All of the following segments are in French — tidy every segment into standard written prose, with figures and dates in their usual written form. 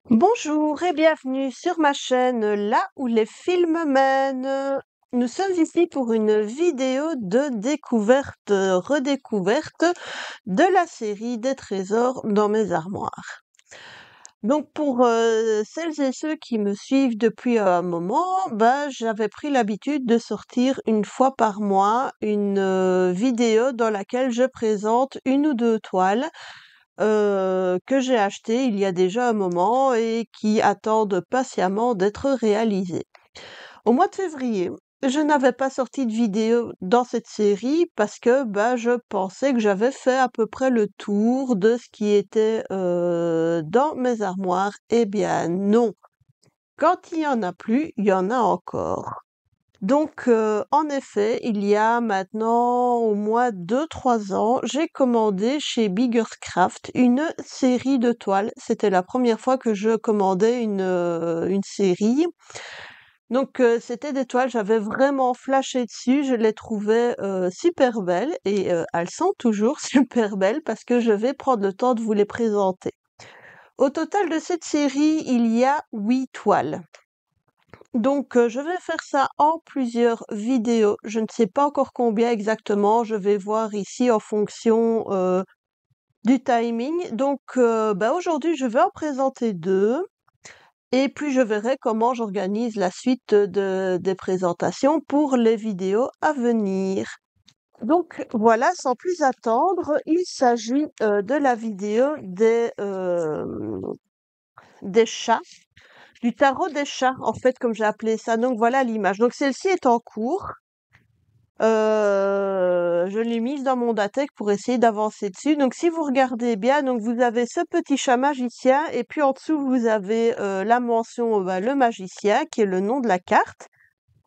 Bonjour et bienvenue sur ma chaîne Là où les films mènent. Nous sommes ici pour une vidéo de découverte, redécouverte de la série des trésors dans mes armoires. Donc pour celles et ceux qui me suivent depuis un moment, j'avais pris l'habitude de sortir une fois par mois une vidéo dans laquelle je présente une ou deux toiles que j'ai achetées il y a déjà un moment et qui attendent patiemment d'être réalisées. Au mois de février, je n'avais pas sorti de vidéo dans cette série parce que je pensais que j'avais fait à peu près le tour de ce qui était dans mes armoires. Eh bien non. Quand il y en a plus, il y en a encore. Donc, en effet, il y a maintenant au moins 2-3 ans, j'ai commandé chez Biggerscraft une série de toiles. C'était la première fois que je commandais une série. Donc, c'était des toiles, j'avais vraiment flashé dessus, je les trouvais super belles et elles sont toujours super belles parce que je vais prendre le temps de vous les présenter. Au total de cette série, il y a 8 toiles. Donc, je vais faire ça en plusieurs vidéos. Je ne sais pas encore combien exactement. Je vais voir ici en fonction du timing. Donc, aujourd'hui, je vais en présenter 2. Et puis, je verrai comment j'organise la suite des présentations pour les vidéos à venir. Donc, voilà, sans plus attendre, il s'agit de la vidéo des chats. Du tarot des chats, en fait, comme j'ai appelé ça. Donc voilà l'image. Donc celle-ci est en cours. Je l'ai mise dans mon Datex pour essayer d'avancer dessus. Donc si vous regardez bien, donc vous avez ce petit chat magicien et puis en dessous vous avez la mention le magicien qui est le nom de la carte.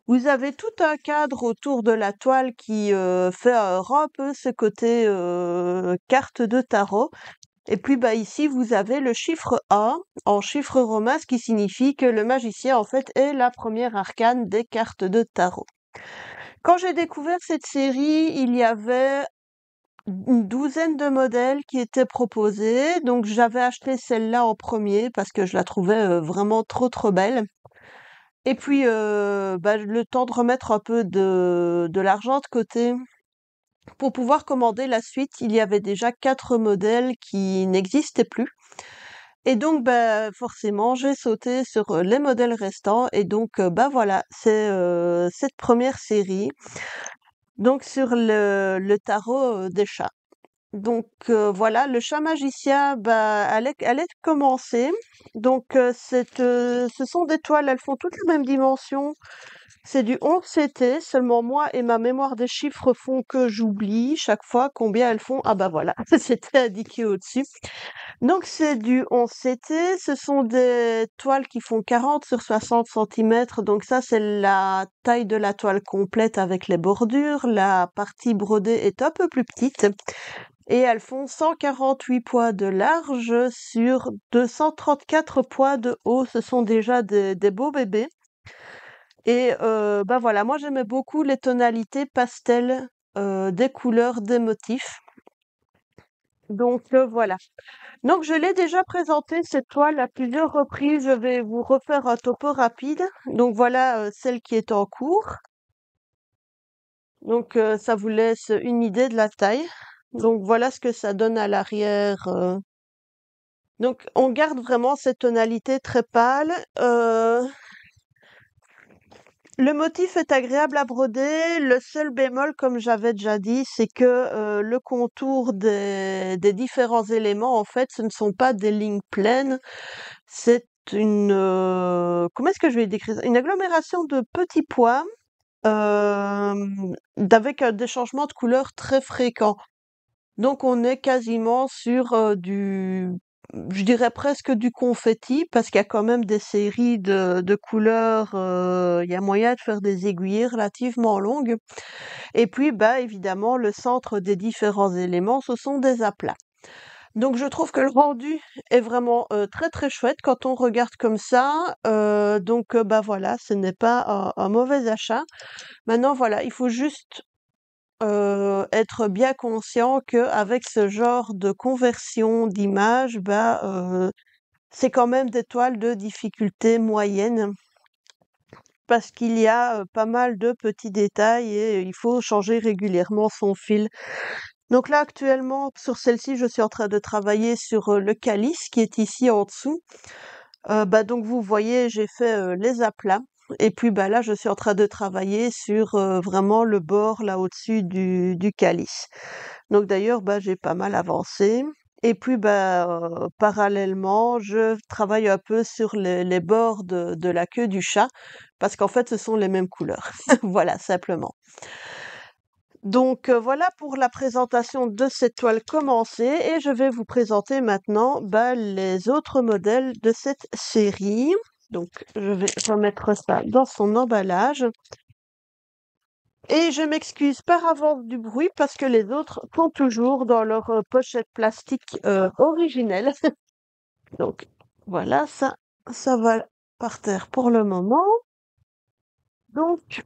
Vous avez tout un cadre autour de la toile qui fait un peu ce côté carte de tarot. Et puis ici, vous avez le chiffre A en chiffre romain, ce qui signifie que le magicien, en fait, est la première arcane des cartes de tarot. Quand j'ai découvert cette série, il y avait une douzaine de modèles qui étaient proposés. Donc j'avais acheté celle-là en premier parce que je la trouvais vraiment trop belle. Et puis, le temps de remettre un peu de l'argent de côté pour pouvoir commander la suite, il y avait déjà 4 modèles qui n'existaient plus. Et donc, forcément, j'ai sauté sur les modèles restants. Et donc, voilà, c'est cette première série. Donc, sur le tarot des chats. Donc, voilà, le chat magicien, elle est commencée. Donc, ce sont des toiles, elles font toutes la même dimension. C'est du 11 CT, seulement moi et ma mémoire des chiffres font que j'oublie chaque fois combien elles font. Ah voilà, c'était indiqué au-dessus. Donc c'est du 11 CT, ce sont des toiles qui font 40 sur 60 centimètres. Donc ça c'est la taille de la toile complète avec les bordures. La partie brodée est un peu plus petite. Et elles font 148 poids de large sur 234 poids de haut. Ce sont déjà des beaux bébés. Et voilà, moi j'aimais beaucoup les tonalités pastel des couleurs, des motifs. Donc voilà. Donc je l'ai déjà présenté cette toile à plusieurs reprises. Je vais vous refaire un topo rapide. Donc voilà celle qui est en cours. Donc ça vous laisse une idée de la taille. Donc voilà ce que ça donne à l'arrière. Donc on garde vraiment cette tonalité très pâle. Le motif est agréable à broder. Le seul bémol, comme j'avais déjà dit, c'est que le contour des différents éléments, en fait, ce ne sont pas des lignes pleines. C'est une... comment est-ce que je vais décrire ça? Une agglomération de petits pois avec des changements de couleur très fréquents. Donc on est quasiment sur je dirais presque du confetti, parce qu'il y a quand même des séries de couleurs, il y a moyen de faire des aiguilles relativement longues. Et puis, évidemment, le centre des différents éléments, ce sont des aplats. Donc je trouve que le rendu est vraiment très chouette quand on regarde comme ça. Donc voilà, ce n'est pas un mauvais achat. Maintenant voilà, il faut juste être bien conscient qu'avec ce genre de conversion d'image, c'est quand même des toiles de difficulté moyenne parce qu'il y a pas mal de petits détails et il faut changer régulièrement son fil. Donc là, actuellement, sur celle-ci, je suis en train de travailler sur le calice qui est ici en dessous. Donc vous voyez, j'ai fait les aplats. Et puis là, je suis en train de travailler sur vraiment le bord là au-dessus du calice. Donc d'ailleurs, j'ai pas mal avancé. Et puis parallèlement, je travaille un peu sur les bords de la queue du chat, parce qu'en fait, ce sont les mêmes couleurs. Voilà, simplement. Donc voilà pour la présentation de cette toile commencée et je vais vous présenter maintenant les autres modèles de cette série. Donc je vais remettre ça dans son emballage et je m'excuse par avance du bruit parce que les autres sont toujours dans leur pochette plastique originelle. Donc voilà, ça va par terre pour le moment. Donc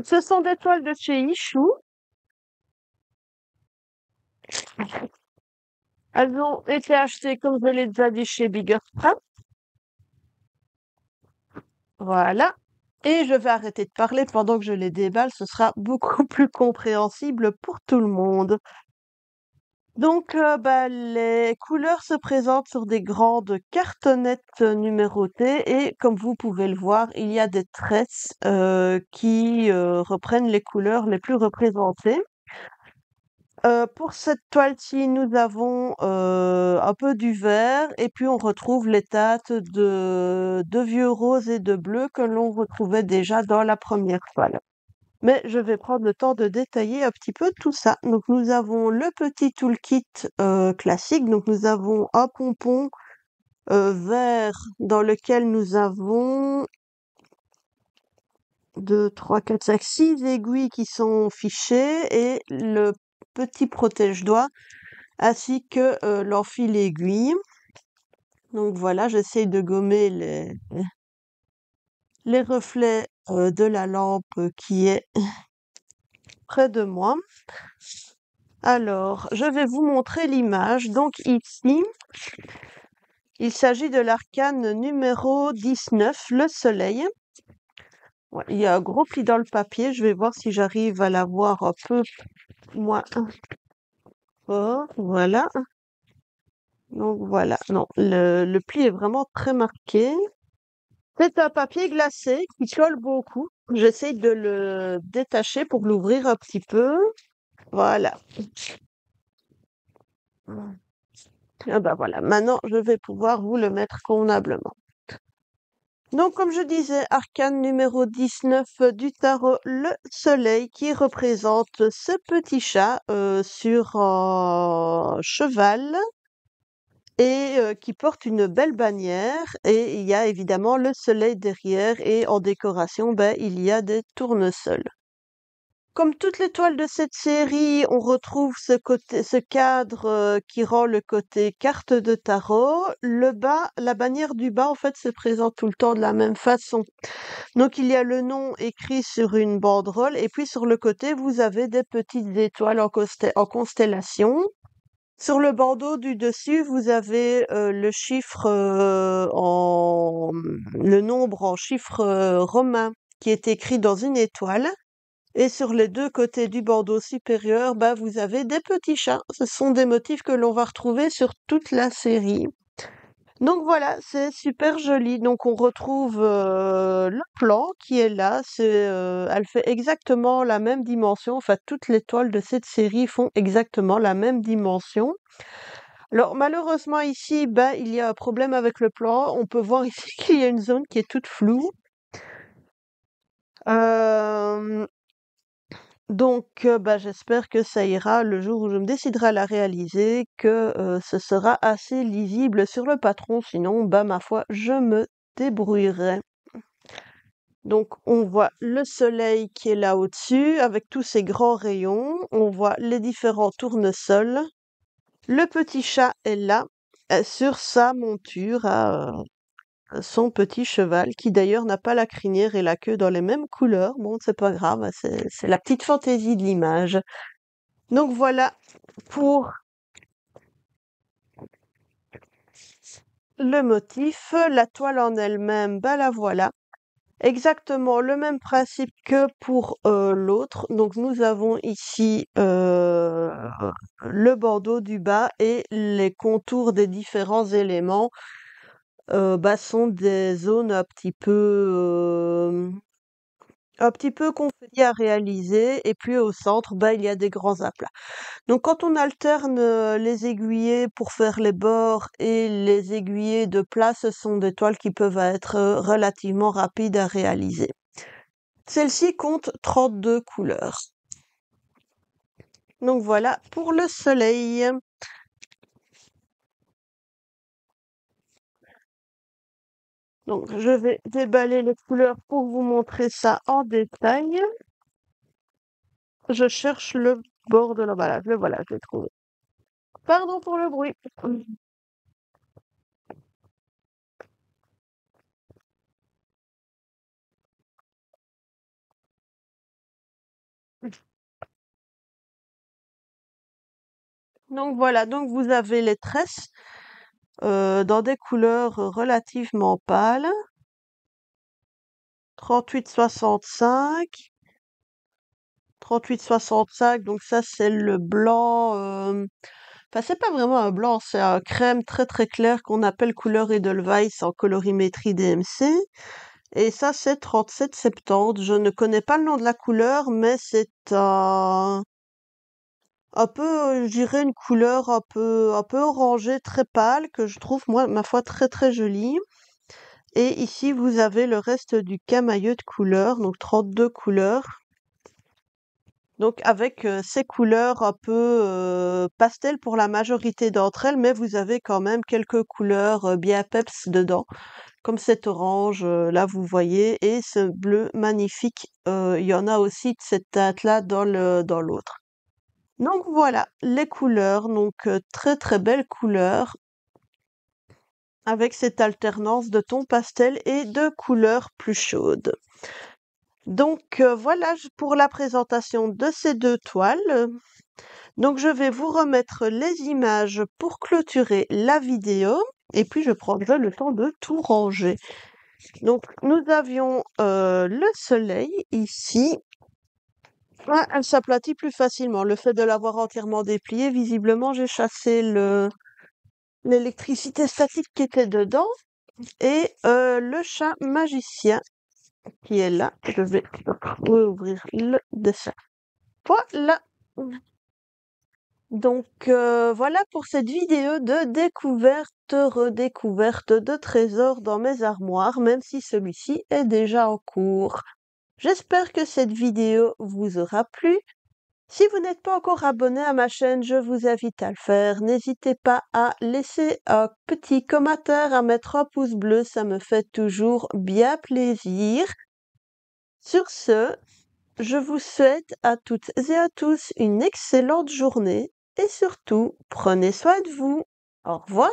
ce sont des toiles de chez Ichou. Elles ont été achetées, comme je l'ai déjà dit, chez Bigger Scrap. Voilà. Et je vais arrêter de parler pendant que je les déballe, ce sera beaucoup plus compréhensible pour tout le monde. Donc, les couleurs se présentent sur des grandes cartonnettes numérotées et comme vous pouvez le voir, il y a des tresses qui reprennent les couleurs les plus représentées. Pour cette toile-ci, nous avons un peu du vert et puis on retrouve les teintes de vieux rose et de bleu que l'on retrouvait déjà dans la première toile. Mais je vais prendre le temps de détailler un petit peu tout ça. Donc nous avons le petit toolkit classique. Donc nous avons un pompon vert dans lequel nous avons 2, 3, 4, 5, 6 aiguilles qui sont fichées et le petit protège-doigts ainsi que l'enfil aiguille. Donc voilà, j'essaye de gommer les reflets de la lampe qui est près de moi. Alors, je vais vous montrer l'image. Donc ici, il s'agit de l'arcane numéro 19, le soleil. Ouais, il y a un gros pli dans le papier. Je vais voir si j'arrive à l'avoir un peu moins fort. Voilà. Donc voilà. Non, le pli est vraiment très marqué. C'est un papier glacé qui colle beaucoup. J'essaye de le détacher pour l'ouvrir un petit peu. Voilà. Ah voilà. Maintenant, je vais pouvoir vous le mettre convenablement. Donc, comme je disais, arcane numéro 19 du tarot, le soleil, qui représente ce petit chat sur un cheval et qui porte une belle bannière. Et il y a évidemment le soleil derrière et en décoration, il y a des tournesols. Comme toutes les toiles de cette série, on retrouve ce cadre qui rend le côté carte de tarot. Le bas, la bannière du bas, en fait, se présente tout le temps de la même façon. Donc, il y a le nom écrit sur une banderole et puis sur le côté, vous avez des petites étoiles en constellation. Sur le bandeau du dessus, vous avez le nombre en chiffre romain qui est écrit dans une étoile. Et sur les deux côtés du bandeau supérieur, vous avez des petits chats. Ce sont des motifs que l'on va retrouver sur toute la série. Donc voilà, c'est super joli. Donc on retrouve le plan qui est là. Elle fait exactement la même dimension. Enfin, toutes les toiles de cette série font exactement la même dimension. Alors malheureusement ici, il y a un problème avec le plan. On peut voir ici qu'il y a une zone qui est toute floue. Donc, j'espère que ça ira le jour où je me déciderai à la réaliser, que ce sera assez lisible sur le patron. Sinon, ma foi, je me débrouillerai. Donc, on voit le soleil qui est là au-dessus, avec tous ses grands rayons. On voit les différents tournesols. Le petit chat est là, sur sa monture à son petit cheval, qui d'ailleurs n'a pas la crinière et la queue dans les mêmes couleurs. Bon, c'est pas grave, c'est la petite fantaisie de l'image. Donc voilà pour le motif, la toile en elle-même, bah la voilà. Exactement le même principe que pour l'autre. Donc nous avons ici le bandeau du bas et les contours des différents éléments bah, sont des zones un petit peu compliquées à réaliser. Et puis au centre, bah, il y a des grands aplats. Donc quand on alterne les aiguillés pour faire les bords et les aiguillés de plat, ce sont des toiles qui peuvent être relativement rapides à réaliser. Celle-ci compte 32 couleurs. Donc voilà pour le soleil. Donc je vais déballer les couleurs pour vous montrer ça en détail. Je cherche le bord de l'emballage. Le voilà, je l'ai trouvé. Pardon pour le bruit. Donc voilà, donc vous avez les tresses dans des couleurs relativement pâles. 38-65. 38-65, donc ça c'est le blanc. Enfin, c'est pas vraiment un blanc, c'est un crème très très clair qu'on appelle couleur Edelweiss en colorimétrie DMC. Et ça c'est 37-70. Je ne connais pas le nom de la couleur, mais c'est un peu, je dirais une couleur un peu orangée, très pâle, que je trouve, moi, ma foi, très très jolie. Et ici, vous avez le reste du camailleux de couleurs, donc 32 couleurs. Donc avec ces couleurs un peu pastel pour la majorité d'entre elles, mais vous avez quand même quelques couleurs bien peps dedans, comme cet orange, là vous voyez, et ce bleu magnifique. Il y en a aussi de cette teinte-là dans l'autre. Donc voilà, les couleurs, donc très très belles couleurs, avec cette alternance de tons pastel et de couleurs plus chaudes. Donc voilà pour la présentation de ces deux toiles. Donc je vais vous remettre les images pour clôturer la vidéo et puis je prendrai le temps de tout ranger. Donc nous avions le soleil ici. Ah, elle s'aplatit plus facilement. Le fait de l'avoir entièrement dépliée, visiblement j'ai chassé l'électricité statique qui était dedans et le chat magicien qui est là. Je vais ouvrir le dessin. Voilà. Donc voilà pour cette vidéo de découverte, redécouverte de trésors dans mes armoires, même si celui-ci est déjà en cours. J'espère que cette vidéo vous aura plu. Si vous n'êtes pas encore abonné à ma chaîne, je vous invite à le faire. N'hésitez pas à laisser un petit commentaire, à mettre un pouce bleu, ça me fait toujours bien plaisir. Sur ce, je vous souhaite à toutes et à tous une excellente journée et surtout, prenez soin de vous. Au revoir.